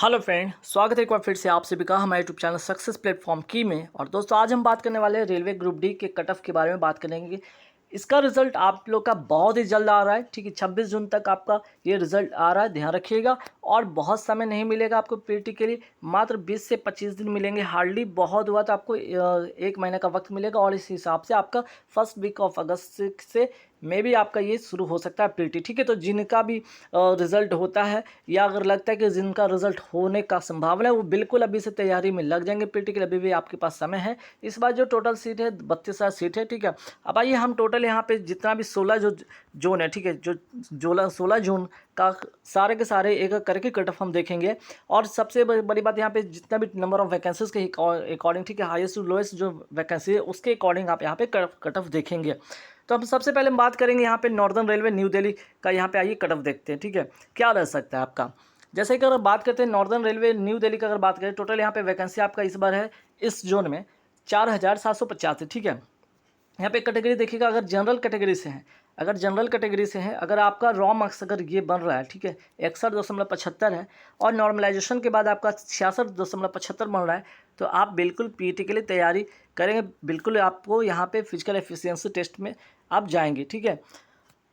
Hello friend, स्वागत है एक बार फिर से आप सभी का हमारे यूट्यूब चैनल सक्सेस प्लेटफॉर्म की में। और दोस्तों, आज हम बात करने वाले हैं रेलवे ग्रुप डी के कट ऑफ के बारे में बात करेंगे। इसका रिजल्ट आप लोग का बहुत ही जल्द आ रहा है, ठीक है। 26 जून तक आपका ये रिजल्ट आ रहा है, ध्यान रखिएगा। और बहुत समय नहीं मिलेगा आपको पीटी के लिए, मात्र 20 से 25 दिन मिलेंगे, हार्डली बहुत हुआ तो आपको 1 महीने का वक्त मिलेगा। और इस हिसाब से आपका फर्स्ट वीक ऑफ अगस्त से मे भी आपका ये शुरू हो सकता है पीटी, ठीक है। तो जिनका भी रिजल्ट होता है या अगर लगता है कि जिनका रिजल्ट होने का संभावना है, वो बिल्कुल अभी से तैयारी में लग जाएंगे पीटी के लिए। अभी भी आपके पास समय है। इस बार जो टोटल सीट है 32 सीट है, ठीक है। अब आइए हम टोटल यहाँ पे जितना भी 16 जो जोन है, ठीक है, जो 16 जोन का सारे के सारे एक एक करके कट ऑफ हम देखेंगे। और सबसे बड़ी बात यहाँ पे जितना भी नंबर ऑफ वैकेंसीज के अकॉर्डिंग, ठीक है, हाईएस्ट टू लोएस्ट जो वैकेंसी है उसके अकॉर्डिंग आप यहाँ पे कट ऑफ देखेंगे। तो हम सबसे पहले हम बात करेंगे यहाँ पे नॉर्दर्न रेलवे न्यू दिल्ली का। यहाँ पे आइए कट ऑफ देखते हैं, ठीक है, क्या रह सकता है आपका। जैसे कि अगर बात करते हैं नॉर्दर्न रेलवे न्यू दिल्ली का, अगर बात करें टोटल यहाँ पे वैकेंसी आपका इस बार है इस जोन में 4750 है, ठीक है। यहाँ पे कैटेगरी देखिएगा, अगर जनरल कैटेगरी से हैं, अगर जनरल कैटेगरी से हैं, अगर आपका रॉ मार्क्स अगर ये बन रहा है, ठीक है, 61.75 है और नॉर्मलाइजेशन के बाद आपका 66.75 बन रहा है, तो आप बिल्कुल पीटी के लिए तैयारी करेंगे। बिल्कुल आपको यहाँ पे फिजिकल एफिशिएंसी टेस्ट में आप जाएंगे, ठीक है।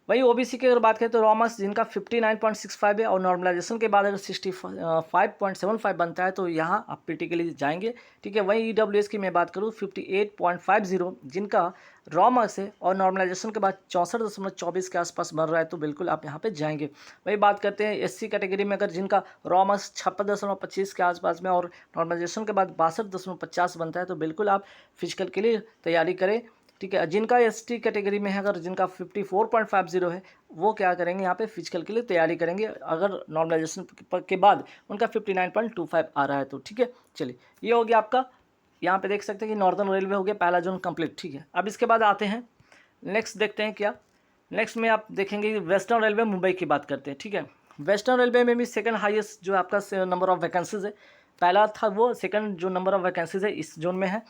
वही ओबीसी की अगर बात करें तो रॉ मार्क्स जिनका 59.65 है और नॉर्मलाइजेशन के बाद अगर 65.75 बनता है तो यहाँ आप पीटी के लिए जाएंगे, ठीक है। वही ईडब्ल्यूएस की मैं बात करूँ 58.50 जिनका रॉ मार्क्स है और नॉर्मलाइजेशन के बाद 64.24 के आसपास बन रहा है, तो बिल्कुल आप यहाँ पे जाएंगे। वही बात करते हैं एससी कैटेगरी में, अगर जिनका रॉ मार्क्स 56.25 के आसपास में और नॉर्मलाइजेशन के बाद 62.50 बनता है, तो बिल्कुल आप फिजिकल के लिए तैयारी करें, ठीक है। जिनका एसटी कैटेगरी में है, अगर जिनका 54.50 है, वो क्या करेंगे यहाँ पे फिजिकल के लिए तैयारी करेंगे, अगर नॉर्मलाइजेशन के बाद उनका 59.25 आ रहा है तो, ठीक है। चलिए, ये हो गया आपका। यहाँ पे देख सकते हैं कि नॉर्दर्न रेलवे हो गया पहला जोन कंप्लीट, ठीक है। अब इसके बाद आते हैं नेक्स्ट, देखते हैं क्या नेक्स्ट में आप देखेंगे। वेस्टर्न रेलवे मुंबई की बात करते हैं, ठीक है। वेस्टर्न रेलवे में भी सेकंड हाईएस्ट जो आपका नंबर ऑफ वैकेंसीज है, पहला था वो, सेकंड जो नंबर ऑफ वैकेंसीज है इस जोन में है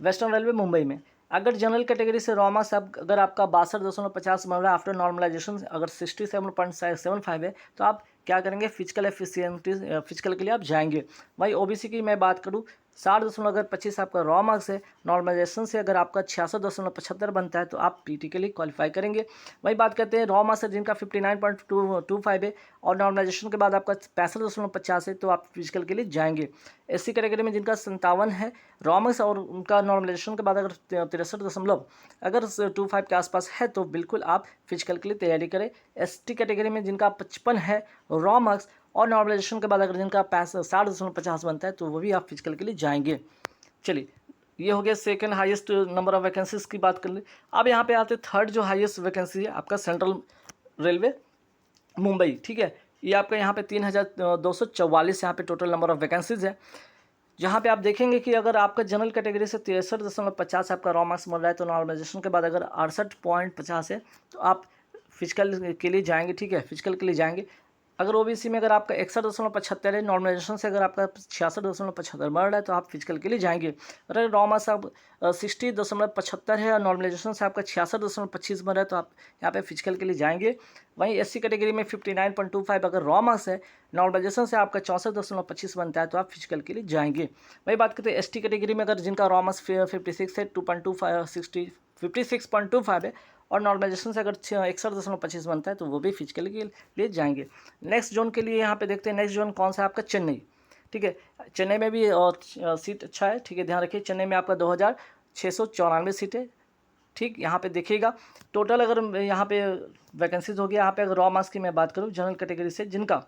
वेस्टर्न रेलवे मुंबई में। अगर जनरल कैटेगरी से रॉ मार्क्स अगर आपका 62.50 बन रहा है आफ्टर नॉर्मलाइजेशन, अगर 67.75 है, तो आप क्या करेंगे, फिजिकल एफिशिएंसी फिजिकल के लिए आप जाएंगे। वही ओबीसी की मैं बात करूँ 60.25 आपका रॉ मार्क्स है, नॉर्मलाइजेशन से अगर आपका 66.75 बनता है तो आप पीटी के लिए क्वालिफाई करेंगे। वही बात करते हैं रॉ मार्क्स जिनका 59.25 है और नॉर्मलाइजेशन के बाद आपका 65.50 है, तो आप फिजिकल के लिए जाएंगे। एससी कैटेगरी में जिनका 57 है रॉ मार्क्स और उनका नॉर्मलाइजेशन के बाद अगर 63.25 के आसपास है, तो बिल्कुल आप फिजिकल के लिए तैयारी करें। एसटी कैटेगरी में जिनका 55 है रॉ मार्क्स और नॉर्मलाइजेशन के बाद अगर जिनका 60.50 बनता है, तो वो भी आप फिजिकल के लिए जाएंगे। चलिए, ये हो गया second highest number of vacancies की बात कर ले। अब यहाँ पे आते थर्ड जो हाईएस्ट वैकेंसी है आपका सेंट्रल रेलवे मुंबई, ठीक है। ये आपका यहाँ पे 3244 यहाँ पे टोटल नंबर ऑफ वैकेंसीज है। जहाँ पे आप देखेंगे कि अगर आपका जनरल कैटेगरी से 63.50 आपका रॉ मार्क्स मिल रहा है, तो नॉर्मलाइजेशन के बाद अगर 68.50 है, तो आप फिजिकल के लिए जाएंगे, ठीक है, फिजिकल के लिए जाएंगे। अगर ओबीसी में अगर आपका 61.75 है, नॉर्मलाइजेशन से अगर आपका 66.75 बढ़ रहा है, तो आप फिजिकल के लिए जाएंगे। अगर रॉ मार्क्स आप 60.75 है और नॉर्मलाइजेशन से आपका 66.25 बढ़ रहा है, तो आप यहाँ पे फिजिकल के लिए जाएंगे। वहीं एससी कैटेगरी में 59.25 अगर रॉ मार्क्स है, नॉर्मलाइजेशन से आपका 64.25 बनता है, तो आप फिजिकल के लिए जाएंगे। वही बात करते हैं एसटी कैटेगरी में, अगर जिनका रॉ मार्क्स 56 है, 56.25 है और नॉर्मलाइजेशन से अगर 61.25 बनता है, तो वो भी फिजिकल के लिए जाएंगे। नेक्स्ट जोन के लिए यहाँ पे देखते हैं, नेक्स्ट जोन कौन सा है आपका चेन्नई, ठीक है। चेन्नई में भी और सीट अच्छा है, ठीक है, ध्यान रखिए। चेन्नई में आपका 2694 सीट है, ठीक। यहाँ पे देखिएगा टोटल अगर यहाँ पे वैकेंसीज हो गया। यहाँ पे अगर रॉ मार्क्स की मैं बात करूँ जनरल कैटेगरी से, जिनका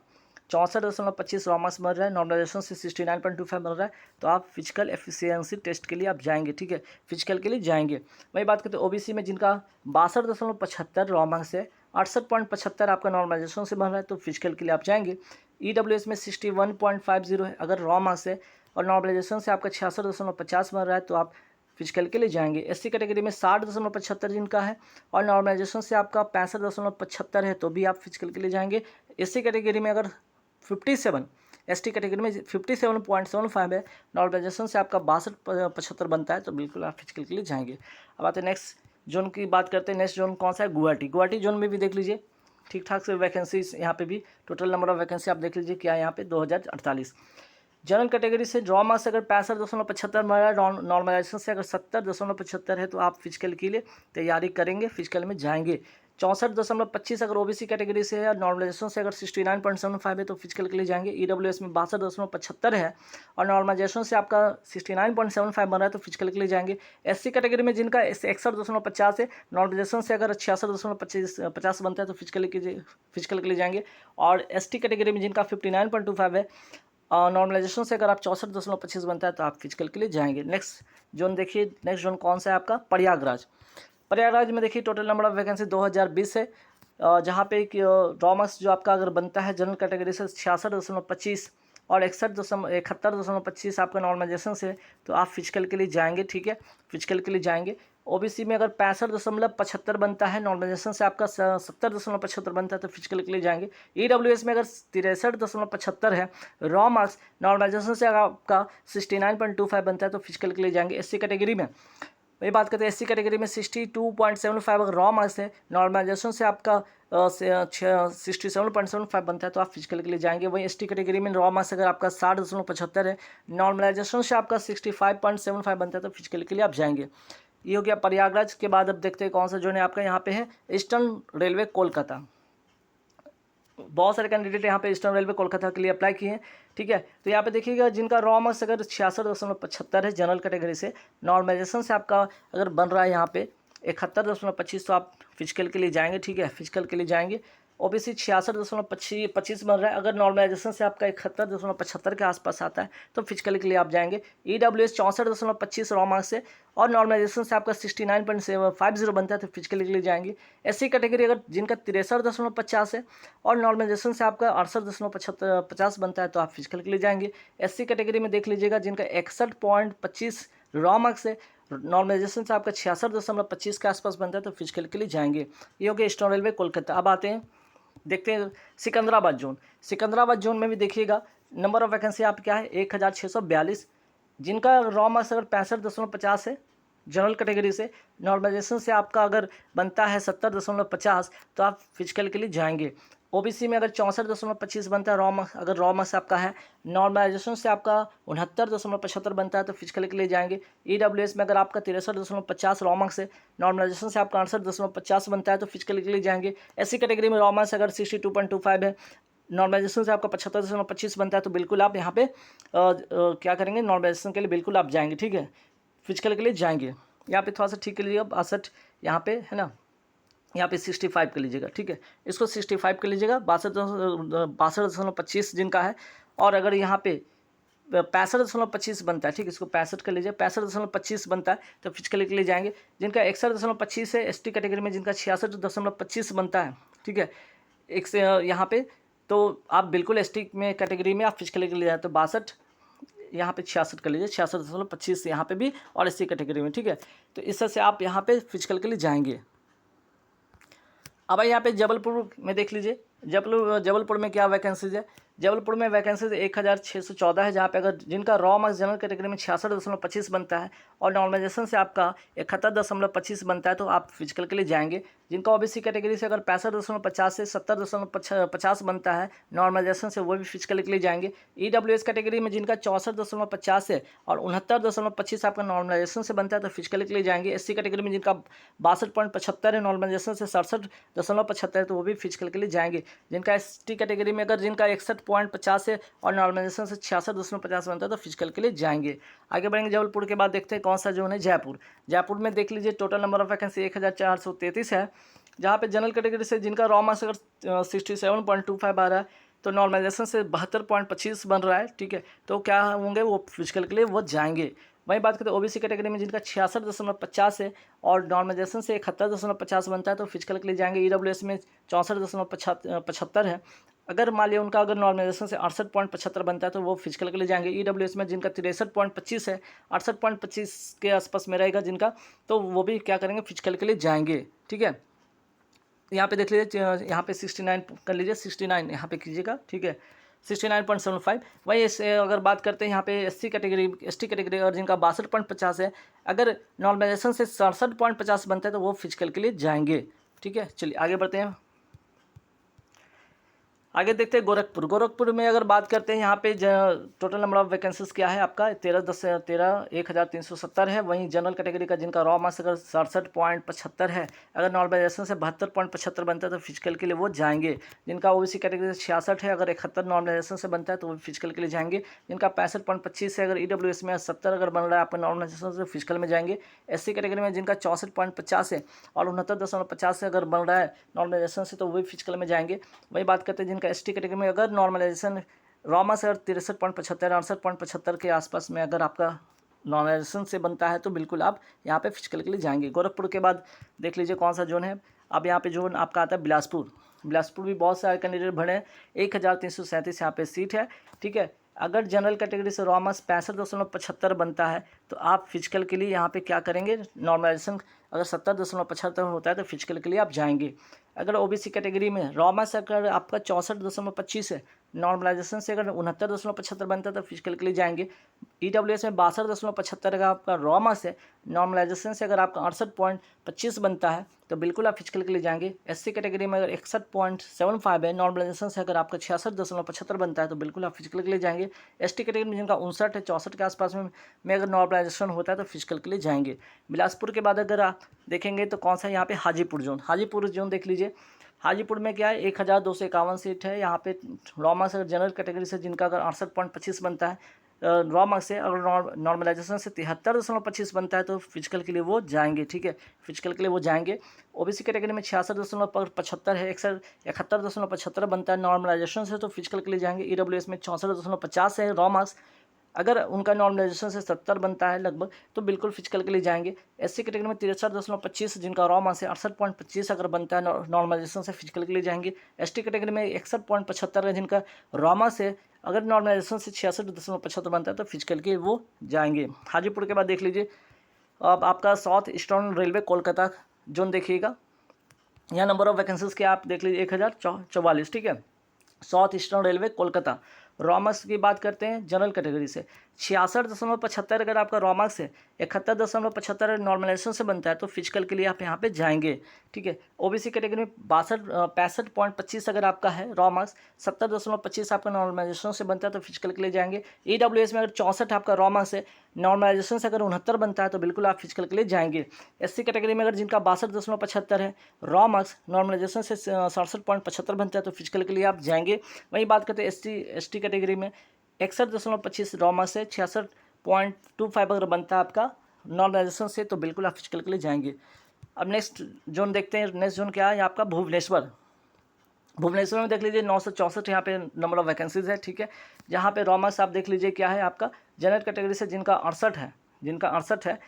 64.25 रॉ मार्क्स मिल रहा है, नॉर्मलाइजेशन से 69.25 मिल रहा है, तो आप फिजिकल एफिशिएंसी टेस्ट के लिए आप जाएंगे, ठीक है, फिजिकल के लिए जाएंगे। वही बात करते हैं ओबीसी में, जिनका 62.75 रॉ मार्क्स है, 68.75 आपका नॉर्मलाइजेशन से बन रहा है, तो फिजिकल के लिए आप जाएंगे। ईडब्ल्यूएस में 61.50 है अगर रॉ मार्क्स है और नॉर्मलाइजेशन से आपका 66.50 बन रहा है, तो आप फिजिकल के लिए जाएंगे। एससी कैटेगरी में 60.75 जिनका है और नॉर्मलाइजेशन से आपका 65.75 है, तो भी आप फिजिकल के लिए जाएंगे। एससी कैटेगरी में अगर 57, एसटी कैटेगरी में 57.75 है, नॉर्मलाइजेशन से आपका 62.75 बनता है, तो बिल्कुल आप फिजिकल के लिए जाएंगे। अब आते हैं नेक्स्ट जोन की बात करते हैं। नेक्स्ट जोन कौन सा है, गुवाहाटी। गुवाहाटी जोन में भी देख लीजिए ठीक ठाक से वैकेंसी यहाँ पे भी टोटल नंबर ऑफ वैकेंसी आप देख लीजिए क्या है यहाँ पे 2048। जनरल कैटेगरी से ड्रॉ मार्क्स अगर 65.75 मिला, नॉर्मलाइजेशन से अगर 70.75 है तो आप फिजिकल के लिए तैयारी करेंगे, फिजिकल में जाएंगे। 64.25 अगर ओबीसी कैटेगरी से है और नॉर्मलाइजेशन से अगर 69.75 है तो फिजिकल के लिए जाएंगे। ईडब्ल्यूएस में 62.75 है और नॉर्मलाइजेशन से आपका 69.75 बन रहा है तो फिजिकल के लिए जाएंगे। एससी कैटेगरी में जिनका 61.50 है, नॉर्मलाइजेशन से अगर 66.50 बनता है तो फिजिकल के लिए जाएंगे। और एसटी कैटेगरी में जिनका 59.25 है, नॉर्मलाइजेशन से अगर आप 64.25 बनता है तो आप फिजिकल के लिए जाएंगे। नेक्स्ट जोन देखिए, नेक्स्ट जोन कौन सा है आपका, प्रयागराज। प्रयागराज में देखिए टोटल नंबर ऑफ वैकेंसी 2020 है, जहाँ पे ड्रॉ मार्क्स जो आपका अगर बनता है जनरल कैटेगरी से 66.25 और 71.25 आपका नॉर्मलाइजेशन से तो आप फिजिकल के लिए जाएंगे। ठीक है, फिजिकल के लिए जाएंगे। ओबीसी में अगर 65.75 बनता है, नॉर्मलाइजेशन से आपका 70.75 बनता है तो फिजिकल के लिए जाएंगे। ईडब्ल्यूएस में अगर 63.75 है, रॉ मार्क्स नॉर्मलाइजेशन से अगर आपका 69.25 बनता है तो फिजिकल के लिए जाएंगे। एससी कैटेगरी में वही बात करते हैं, एससी कैटेगरी में 62.75 अगर रॉ मार्क्स है, नॉर्मलाइजेशन से आपका 67.75 बनता है तो आप फिजिकल के लिए जाएंगे। वहीं एसटी कैटेगरी में रॉ मार्क्स अगर आपका 60.75 है, नॉर्मलाइजेशन से आपका 65.75 बनता है तो फिजिकल के लिए आप जाएंगे। ये हो गया प्रयागराज के बाद अब देखते हैं कौन सा जोन है आपका, यहाँ पे है ईस्टर्न रेलवे कोलकाता। बहुत सारे कैंडिडेट यहाँ पे ईस्टर्न रेलवे कोलकाता के लिए अप्लाई किए हैं। ठीक है, तो यहाँ पे देखिएगा जिनका रॉ मार्क्स अगर 66.75 है जनरल कैटेगरी से, नॉर्मलाइजेशन से आपका अगर बन रहा है यहाँ पे 71.25 तो आप फिजिकल के लिए जाएंगे। ठीक है, फिजिकल के लिए जाएंगे। ओबीसी 66.25 बन रहा है, अगर नॉर्मलाइजेशन से आपका 71.75 के आसपास आता है तो फिजिकल के लिए आप जाएंगे। ईडब्ल्यूएस 64.25 रॉ मार्क्स से और नॉर्मलाइजेशन से आपका 69.50 बनता है तो फिजिकल के लिए जाएंगे। एससी कैटेगरी अगर जिनका 63.50 है और नॉर्मलाइजेशन से आपका 68.50 बनता है तो आप फिजिकल के लिए जाएंगे। एससी कैटेगरी में देख लीजिएगा जिनका 61.25 रॉ मार्क्स है, नॉर्मलाइजेशन से आपका 66.25 के आसपास बनता है तो फिजिकल के लिए जाएंगे। ये हो गया ईस्टर्न रेलवे कोलकाता। अब आते हैं देखते हैं सिकंदराबाद जोन। सिकंदराबाद जोन में भी देखिएगा नंबर ऑफ वैकेंसी आप क्या है 1642, जिनका रॉ मार्क्स अगर 65.50 है जनरल कैटेगरी से, नॉर्मलाइजेशन से आपका अगर बनता है 70.50 तो आप फिजिकल के लिए जाएंगे। ओबीसी में अगर 64.25 बनता है रॉ मार्क्स, अगर रॉ मार्क्स आपका है, नॉर्मलाइजेशन से आपका 69.75 बनता है तो फिजिकल के लिए जाएंगे। ईडब्ल्यूएस में अगर आपका 63.50 रॉ मार्क्स है, नॉर्मलाइजेशन से आपका 68.50 बनता है तो फिजिकल के लिए जाएंगे। एससी कैटेगरी में रॉ मार्क्स अगर 62.25 है, नॉर्मलाइजेशन से आपका 75.25 बनता है तो बिल्कुल आप यहाँ पे क्या करेंगे, नॉर्मलाइजेशन के लिए बिल्कुल आप जाएंगे। ठीक है, फिजिकल के लिए जाएंगे। यहाँ पे थोड़ा सा ठीक कर लीजिएगा, 62 यहाँ पे है ना, यहाँ पे 65 कर लीजिएगा। ठीक है, इसको 65 कर लीजिएगा। 62.25 जिनका है, और अगर यहाँ पे 65.25 बनता है, ठीक है, इसको 65 कर लीजिए, 65.25 बनता है तो फिजिकल के लिए जाएंगे। जिनका 61.25 है एसटी कैटेगरी में, जिनका 66.25 बनता है, ठीक है, एक से यहाँ पे तो आप बिल्कुल एसटी में कैटेगरी में आप फिजिकल के लिए जाए तो 62 यहाँ पे 66 कर लीजिए, 66.25 यहाँ पे भी और एससी कैटेगरी में। ठीक है, तो इस तरह से आप यहाँ पे फिजिकल के लिए जाएंगे। अब यहाँ पे जबलपुर में देख लीजिए, जबलपुर में क्या वैकेंसीज है। जबलपुर में वैकेंसीज 1614 है, जहाँ पे अगर जिनका रॉ मार्क्स जनरल कैटेगरी में 66.25 बनता है और नॉर्मलाइजेशन से आपका 71.25 बनता है तो आप फिजिकल के लिए जाएंगे। जिनका ओबीसी कैटेगरी से अगर 65.50 से 70.50 बनता है नॉर्मलाइजेशन से, वो भी फिजिकल के लिए जाएंगे। ईडब्ल्यूएस कैटेगरी में जिनका 64.50 है और 69.25 आपका नॉर्मलाइजेशन से बनता है तो फिजिकल के लिए जाएंगे। एससी कैटेगरी में जिनका 62.75 है, नॉर्मलाइजेशन से 67.75 है तो वो भी फिजिकल के लिए जाएंगे। जिनका एसटी कैटेगरी में अगर जिनका 61.50 है और नॉर्मलाइजेशन से 66.50 बनता है तो फिजिकल के लिए जाएंगे। आगे बढ़ेंगे जबलपुर के बाद देखते हैं कौन सा जोन है जयपुर। जयपुर में देख लीजिए टोटल नंबर ऑफ वैकेंसी 1433 है, जहाँ पे जनरल कैटेगरी से जिनका रॉ मार्क्स अगर 67.25 आ रहा है तो नॉर्मलाइजेशन से 72.25 बन रहा है। ठीक है, तो क्या होंगे वो फिजिकल के लिए वो जाएंगे। वही बात करते हैं ओबीसी कैटेगरी में जिनका 66.50 है और नॉर्मलाइजेशन से 71.50 बनता है तो फिजिकल के लिए जाएंगे। ईडब्ल्यूएस में 64.75 है, अगर मान लिया उनका अगर नॉर्मलाइजेशन से 68.75 बनता है तो वो फिजिकल के लिए जाएंगे। ईडब्ल्यूएस में जिनका 63.25 है, 68.25 के आसपास में रहेगा जिनका, तो वो भी क्या करेंगे, फिजिकल के लिए जाएंगे। ठीक है, यहाँ पे देख लीजिए, यहाँ पे 69 कर लीजिए, 69 यहाँ पे कीजिएगा। ठीक है, 69.75। वही ऐसे अगर बात करते हैं यहाँ पे एसटी कैटेगरी और जिनका 62.50 है, अगर नॉर्मलाइजेशन से 67.50 बनता है तो वो फिजिकल के लिए जाएंगे। ठीक है, चलिए आगे बढ़ते हैं। आगे देखते हैं गोरखपुर में अगर बात करते हैं यहाँ पे टोटल नंबर ऑफ वैकेंसीज क्या है आपका 13,13,13,1,70 है। वहीं जनरल कैटेगरी का जिनका रॉ मार्क्स अगर 67.75 है, अगर नॉर्मलाइजेशन से 72.75 बनता है तो फिजिकल के लिए वो जाएंगे। जिनका ओबीसी कैटेगरी से 66 है, अगर 71 नॉर्मलाइजेशन से बनता है तो वो फिजिकल के लिए जाएंगे। जिनका 65.25 है, अगर ईडब्ल्यूएस में 70 अगर बन रहा है आपका नॉर्मलाइजेशन से फिजिकल में जाएंगे। एससी कैटेगरी में जिनका 64.50 है और 69.50 से अगर बन रहा है नॉर्मलाइजेशन से तो वही फिजिकल में जाएंगे। वही बात करते हैं जिनका एसटी कैटेगरी में अगर नॉर्मलाइजेशन रॉमा से अगर 63.75 68.75 के आसपास में अगर आपका नॉर्मलाइजेशन से बनता है तो बिल्कुल आप यहाँ पे फिजिकल के लिए जाएंगे। गोरखपुर के बाद देख लीजिए कौन सा जोन है। अब यहाँ पे जोन आपका आता है बिलासपुर भी बहुत सारे कैंडिडेट भरे हैं। 1337 यहाँ पे सीट है, ठीक है। अगर जनरल कैटेगरी से रॉ मार्क्स 65.75 बनता है तो आप फिजिकल के लिए यहाँ पे क्या करेंगे, नॉर्मलाइजेशन अगर 70.75 होता है तो फिजिकल के लिए आप जाएंगे। अगर ओबीसी कैटेगरी में रॉ मार्क्स अगर आपका 64.25 है, नॉर्मलाइजेशन से अगर 69.75 बनता है तो फिजिकल के लिए जाएंगे। ईडब्ल्यूएस में 62.75 अगर आपका रॉ मार्क्स है, नॉर्मलाइजेशन से अगर आपका 68.25 बनता है तो बिल्कुल आप फिजिकल के लिए जाएंगे। एससी कैटेगरी में अगर 61.75 है, नॉर्मलाइजेशन से अगर आपका 66.75 बनता है तो बिल्कुल आप फिजिकल के लिए जाएंगे। एसटी कैटेगरी में जिनका 59 है, 64 के आसपास में अगर नॉर्मलाइजेशन होता है तो फिजिकल के लिए जाएंगे। बिलासपुर के बाद अगर आप देखेंगे तो कौन सा यहाँ पे हाजीपुर जोन देख लीजिए। हाजीपुर में क्या है, 1251 सीट है। यहाँ पे रॉ मार्क्स अगर जनरल कैटेगरी से जिनका अगर 68.25 बनता है, रॉ मार्क्स से अगर नॉर्मलाइजेशन से 73.25 बनता है तो फिजिकल के लिए वो जाएंगे, ठीक है, फिजिकल के लिए वो जाएंगे। ओबीसी कैटेगरी में 66.75 है, 71.75 बनता है नॉर्मलाइजेशन से तो फिजिकल के लिए जाएंगे। ईडब्ल्यूएस में 64.50 है रॉ मार्क्स, अगर उनका नॉर्मलाइजेशन से 70 बनता है लगभग तो बिल्कुल फिजिकल के लिए जाएंगे। एससी कैटेगरी में 63.25 जिनका रॉ मार्क्स है 68.25 अगर बनता है नॉर्मलाइजेशन से फिजिकल के लिए जाएंगे। एसटी कैटेगरी में 61.75 है जिनका रॉ मार्क्स है, अगर नॉर्मलाइजेशन से 66.75 बनता है तो फिजिकल के वो जाएंगे। हाजीपुर के बाद देख लीजिए अब आपका south eastern railway Kolkata zone देखिएगा। यहाँ नंबर ऑफ वैकेंसीज के आप देख लीजिए 1044, ठीक है। South eastern railway Kolkata. Raw marks की बात करते हैं जनरल कैटेगरी से 66.75 अगर आपका रॉ मार्क्स है, 71.75 नॉर्मलाइजेशन से बनता है तो फिजिकल के लिए आप यहाँ पे जाएंगे, ठीक है। ओबीसी कैटेगरी में 65.25 अगर आपका है रॉ मार्क्स, 70.25 आपका नॉर्मलाइजेशन से बनता है तो फिजिकल के लिए जाएंगे। ईडब्ल्यूएस में अगर 64 आपका रॉ मार्क्स है, नॉर्मलाइजेशन से अगर 69 बनता है तो बिल्कुल आप फिजिकल के लिए जाएंगे। एससी कैटेगरी में अगर जिनका 62.75 है रॉ मार्क्स, नॉर्मलाइजेशन से 67.75 बनता है तो फिजिकल के लिए आप जाएंगे। वहीं बात करते हैं एसटी कैटेगरी में 61.25 रॉ मार्क्स से 66.25 अगर बनता है आपका नॉर्मलाइजेशन से तो बिल्कुल आप फिजिकल के लिए जाएंगे। अब नेक्स्ट जोन देखते हैं। नेक्स्ट जोन क्या है आपका भुवनेश्वर में देख लीजिए 964 यहाँ पे नंबर ऑफ वैकेंसीज है, ठीक है। जहाँ पे रॉ मार्क्स आप देख लीजिए क्या है आपका जनरल कैटेगरी से जिनका 68 है,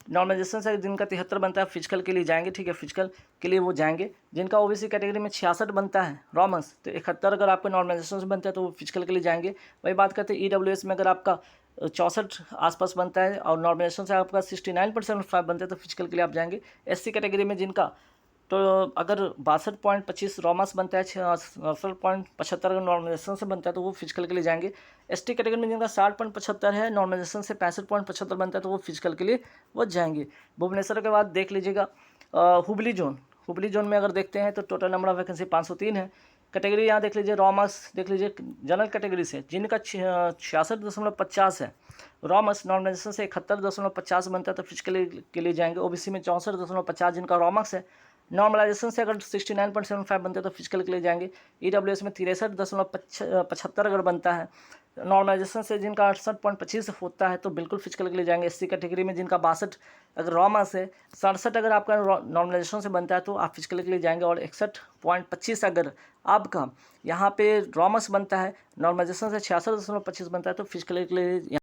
नॉर्मलाइजेशन से जिनका 73 बनता है फिजिकल के लिए जाएंगे, ठीक है, फिजिकल के लिए वो जाएंगे। जिनका ओबीसी कैटेगरी में 66 बनता है रॉ मार्क्स तो 71 अगर आपका नॉर्मलाइजेशन से बनता है तो वो फिजिकल के लिए जाएंगे। वही बात करते हैं ईडब्ल्यूएस में अगर आपका 64 आसपास बनता है और नॉर्मलाइजेशन से आपका 69.75 बनता है तो फिजिकल के लिए आप जाएंगे। एससी कैटेगरी में जिनका तो अगर 62.25 रॉ मार्क्स बनता है, 68.75 अगर नॉर्मलाइजेशन से बनता है तो वो फिजिकल के लिए जाएंगे। एसटी कैटेगरी में जिनका 60.75 है, नॉर्मलाइजेशन से 65.75 बनता है तो वो फिजिकल के लिए वो जाएंगे। भुवनेश्वर के बाद देख लीजिएगा हुबली जोन में अगर देखते हैं तो टोटल नंबर ऑफ वैकेंसी 503 है। कैटेगरी यहाँ देख लीजिए, रॉ मार्क्स देख लीजिए जनरल कैटेगरी से जिनका 66.50 है रॉ मार्क्स, नॉर्मलाइजेशन से 71.50 बनता है तो फिजिकल के लिए जाएंगे। ओबीसी में 64.50 जिनका रॉ मार्क्स है, नॉर्मलाइजेशन से अगर 69.75 बनते हैं तो फिजिकल के लिए जाएंगे। ईडब्ल्यूएस में 63.75 अगर बनता है, नॉर्मलाइजेशन से जिनका 68.25 होता है तो बिल्कुल फिजिकल के लिए जाएंगे। एससी कैटेगरी में जिनका 62 अगर रॉ मार्क्स है, 67 अगर आपका नॉर्मलाइजेशन से बनता है तो आप फिजिकल के लिए जाएंगे। और 61.25 अगर आपका यहाँ पे रॉ मार्क्स बनता है, नॉर्मलाइजेशन से 66.25 बनता है तो फिजिकल के लिए